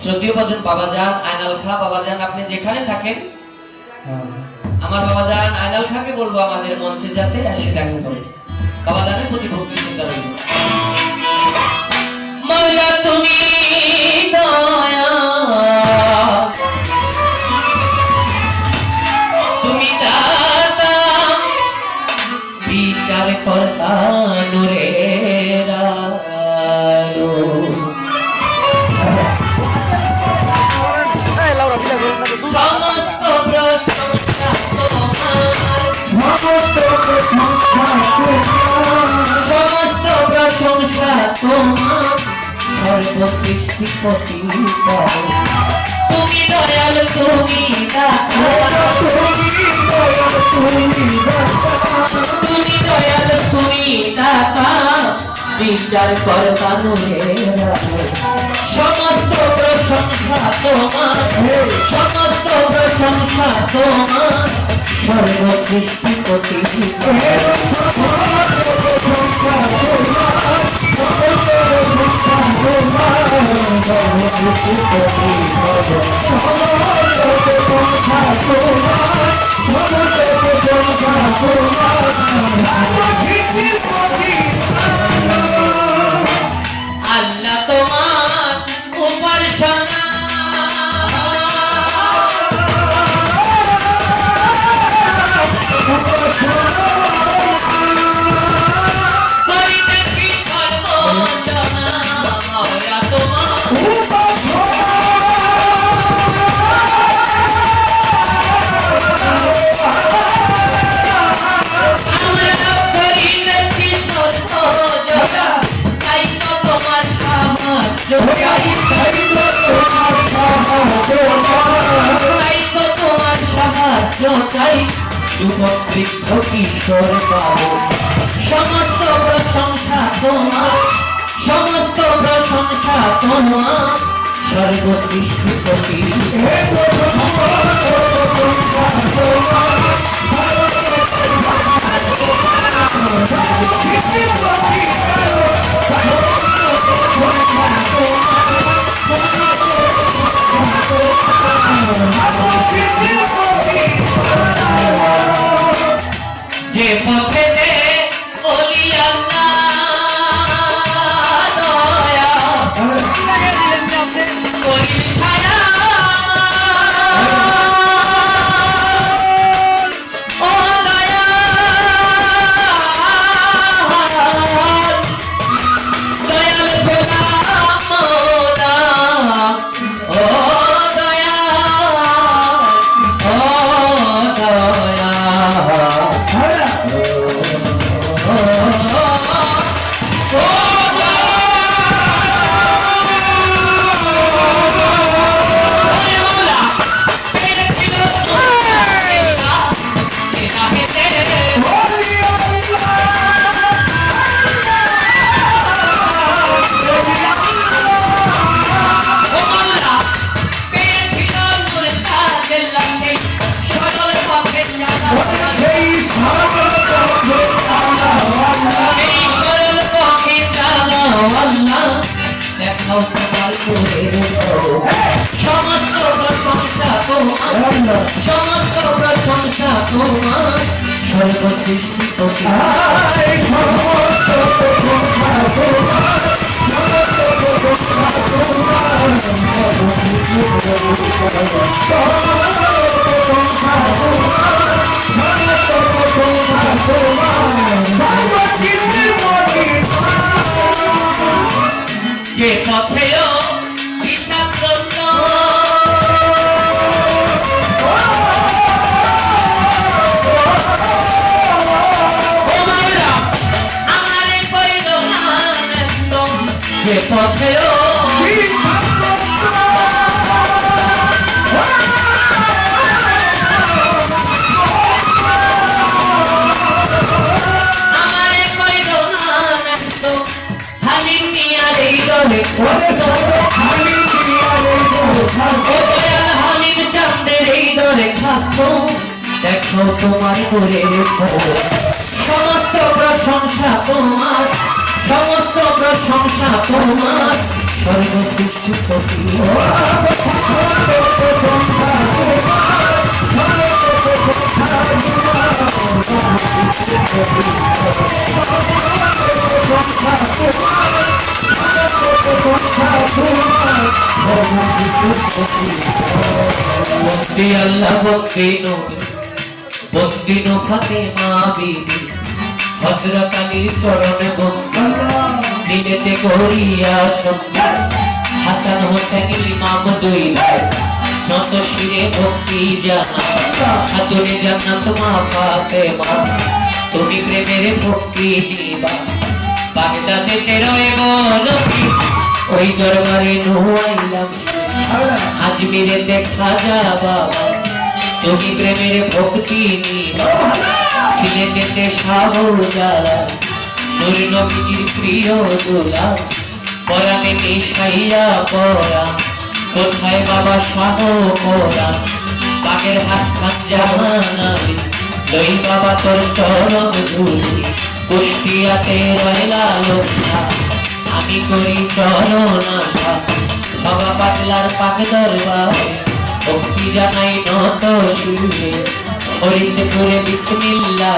শ্রদ্ধেয় ভজন বাবাজান আইনাল খা বাবাজান, আপনি যেখানে থাকেন আমার বাবাজান আইনাল খাকে বলবো আমাদের মঞ্চে যাতে এসে দেখা করেন। বাবাজানের প্রতি ভক্তি শ্রদ্ধা রইল। মাওলা তুমি দয়া, তুমি দাতা, বিচার কর্তা, নূরের আলো। সমস্ত প্রশংসা তোমার, সমস্ত প্রশংসা তোমার, সর্বসৃষ্টিপতি তুমি দয়াল, তুমি দাতা, তুমি দয়াল, তুমি দাতা, বিচার কর্তা, নূরের আলো। সমস্ত প্রশংসা তোমার, সমস্ত প্রশংসা তোমার, সর্বসৃষ্টিপতি আল্লাহ তোমার উপাসনা করিতেছি সর্বজনা, মাওলা তোমার আমরা করিতেছি সর্বজনা, তাই তো তোমার সাহায্য চাই, তাই তো তোমার সাহায্য চাই, যুবক বৃদ্ধ কিশোর পাবো। সমস্ত প্রশংসা তোমার, সমস্ত প্রশংসা তোমার, সর্বসৃষ্টিপতি যে পথেতে ওলি আল্লাহ দয়া করি ছায়া, ও দয়া দয়াল গোলাম মওলা, ও দয়া, ও দয়া সমস্ত প্রশংসা তোমার, সমস্ত প্রশংসা তোমার, সর্বসৃষ্টি প্রতি সমস্ত প্রশংসা তোমার, সমস্ত প্রশংসা তোমার, যে পথেও বিষাক্ত আমারে কইল আনন্দ, যে পথেও দেখো তোমার করে সমস্ত প্রশংসা তোমার, সমস্ত প্রশংসা তোমার, সর্বসৃষ্টি প্রতি বন্দি আল্লাহ বন্দি নো ফাতেমা বিবি, হযরত আলীর চরণে বন্দি, দিনেতে করিয়া সন্ধ্যা, হাসান হোসেন ইমাম দুই ভাই, যত শিরে ভক্তি জানা, হাতুরে জান্নাত মা ফাতেমা, তুমি প্রেমের ভক্তি নিবা, বাগদাদেতে রয়ে নবী, ওই দরবারে নুয়াইলাম, আজমিরে দেখা যাবা, তুমি প্রেমের ভক্তি নিবা, সিলেটেতে শাহজালা, নূর নবীজির প্রিয় দোলা, পরাণে মিশাইয়া পরা, কোথায় বাবা শাহ পরা, বাগের হাত খান জাহানাবি, লই বাবা তোর চরণ ধুলি, কুষ্টিয়াতে রয়লা লোকা, আমি করি চরণ আশা, বাবা পাগলার পাক দরবারে, ভক্তি জানাই নত সুরে, ফরিদপুরে বিসমিল্লাহ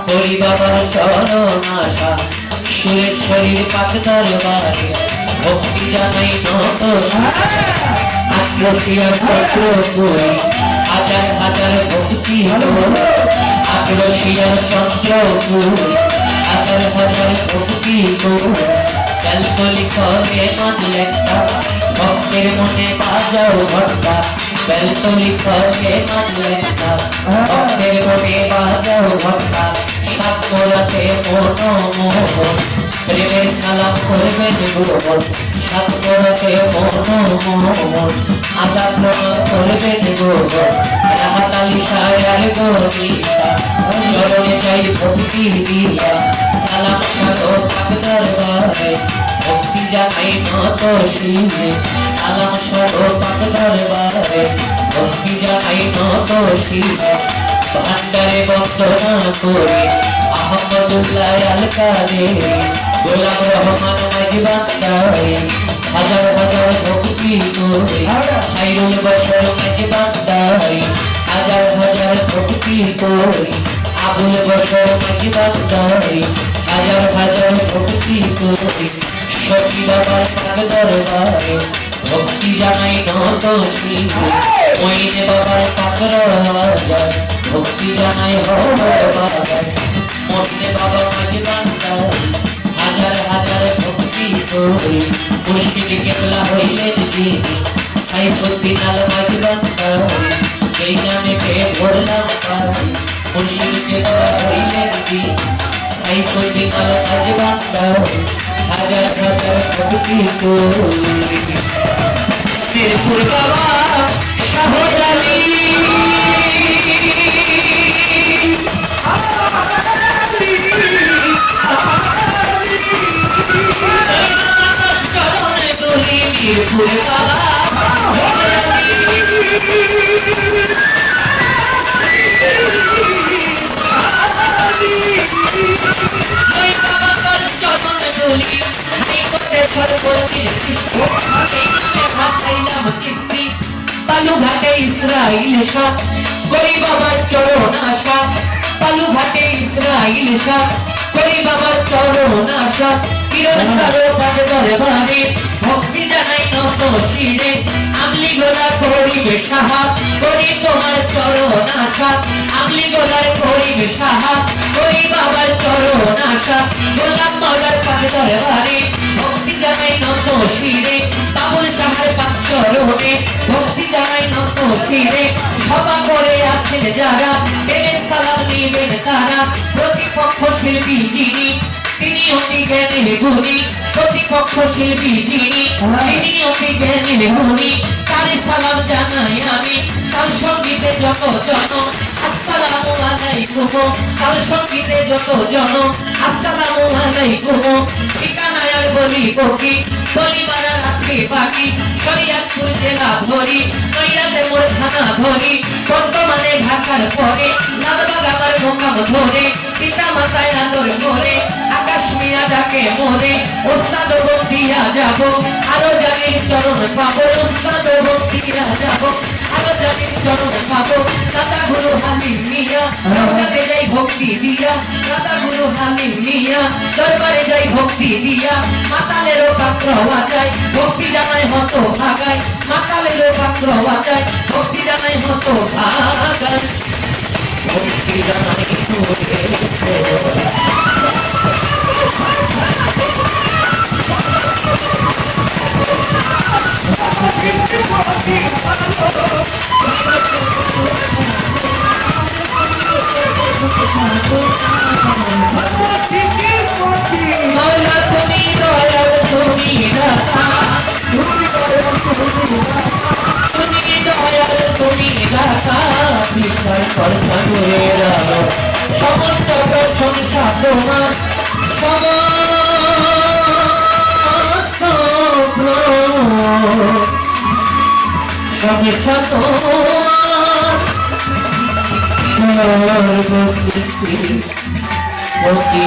হরি বাবার চরণ আশা, সুরেশ্বরীর পাক দরবারে, ভক্তি জানাই নত সুরে, আক্রোশিয়ার চক্র করি, হাজার হাজার ভক্তি করি, আক্রোশিয়ার চন্দ্র করি, হাজার হাজার ভক্তি করি, বেলকলি সরে মন লেখা, ভক্তের মনে বাজাও ঘন্টা, বেলকলি সরে মন লেখা, ভক্তের মনে বাজাও ঘন্টা, সাতরাতে মনোমোহন, প্রেমের সালাম করবেন গোবর, সাতরাতে মনোমোহন, আদা প্রণাম করবেন গোবর, রাহাত আলী শায়ার গরিয়া, চরণে চাই ভক্তি দিয়া, সালাম সারো পাক দরবারে, ভক্তি জানাই নত শিরে, সালাম সারো পাক দরবারে, ভক্তি জানাই নত শিরে, ভান্ডারে বন্দনা করে, আহমদুল্লাহ আল কাদেরি, গোলাম রহমান মাঝি ভান্ডারে, হাজার হাজার ভক্তি করে, খাইরুল বশর মাঝি ভান্ডারে, হাজার হাজার ভক্তি করে, আবুল বশর মাঝি ভান্ডারে, হাজার হাজার ভক্তি করে, সখী বাবার পাক দরবারে, ভক্তি জানাই নত শিরে, মইনে বাবার পাক রাজার, ভক্তি জানাই বাবার, মইনে বাবা মাঝি ভান্ডারে, হাজার হাজার ভক্তি করে, মুর্শিদ কেবলা হইলেন যিনি, সাইফুদ্দিন আল মাঝি ভান্ডারে, এই নামে পেয়ে ভরলাম পারি, মুর্শিদ কেবলা হইলেন যিনি, সাইফুদ্দিন আল মাঝি ভান্ডারে, হাজার হাজার ভক্তি করে, শিরপুর বাবা শাহজালি, চরণে দুলি শিরপুর বাবা চরণে দুলি, সর্বতি কৃষ্ণ, এই নামে ভাসাইলাম কিস্তি, বালু ইসরাইল শাহ করি বাবার চরণ আশা বালু ঘাটে ইসরাইল শাহ করি বাবার চরণ আশা কিরণ সারো পাবে দরবারে ভক্তি জানাই নত শিরে আমলি গোলা করিবে সাহা করি তোমার চরণ আশা আমলি গোলার করিবে সাহা করি বাবার চরণ আশা গোলাপ মালার পাবে দরবারে ভক্তি জানাই নত শিরে বাবুল সাহার পাক চরণে ভক্তি জানাই নত শিরে সভা করে আছেন যারা প্রেমে সালাম নিবেন তারা প্রতিপক্ষ শিল্পী যিনি তিনি অতি জ্ঞানের গুণী প্রতিপক্ষ শিল্পী যিনি তিনি অতি জ্ঞানের গুণী তারে সালাম জানাই আমি কাল সঙ্গীতে যত জন আসসালামু আলাইকুম কাল সঙ্গীতে যত জন আসসালামু আলাইকুম ঠিকানায় আর বলি বকি বলিবার আছে বাকি শরীয়তপুর জেলা ধরি নৈরাতে মোর থানা ধরি বর্তমানে ঢাকার পরে লালবাগ আমার মোকাম ধরে পিতা মাতায় আদর করে আকাশ মিয়া ডাকে মনে ওস্তাদ বন্দিয়া যাব আরো জানির চরণ পাবো ওস্তাদ বন্দিয়া যাব আরো জানির চরণ পাবো দাদা গুরু হালিম মিয়া দরবারে যাই ভক্তি দিয়া দাদা গুরু হালিম মিয়া দরবারে যাই ভক্তি দিয়া মাতালেরও পাত্র বাজায় ভক্তি জানাই হতো ভাগায় মাতালেরও পাত্র বাজায় ভক্তি জানাই হতো ভাগায় ভক্তি জানাই মৌলা তুমি দয়াল তুমি দাতা তুমি দয়াল তুমি দাতা বিচার করতা মেরা সমস্ত প্রশংসা তোমার সমস্ত সমস্যা তোমার সর্বকৃষ্টি অতি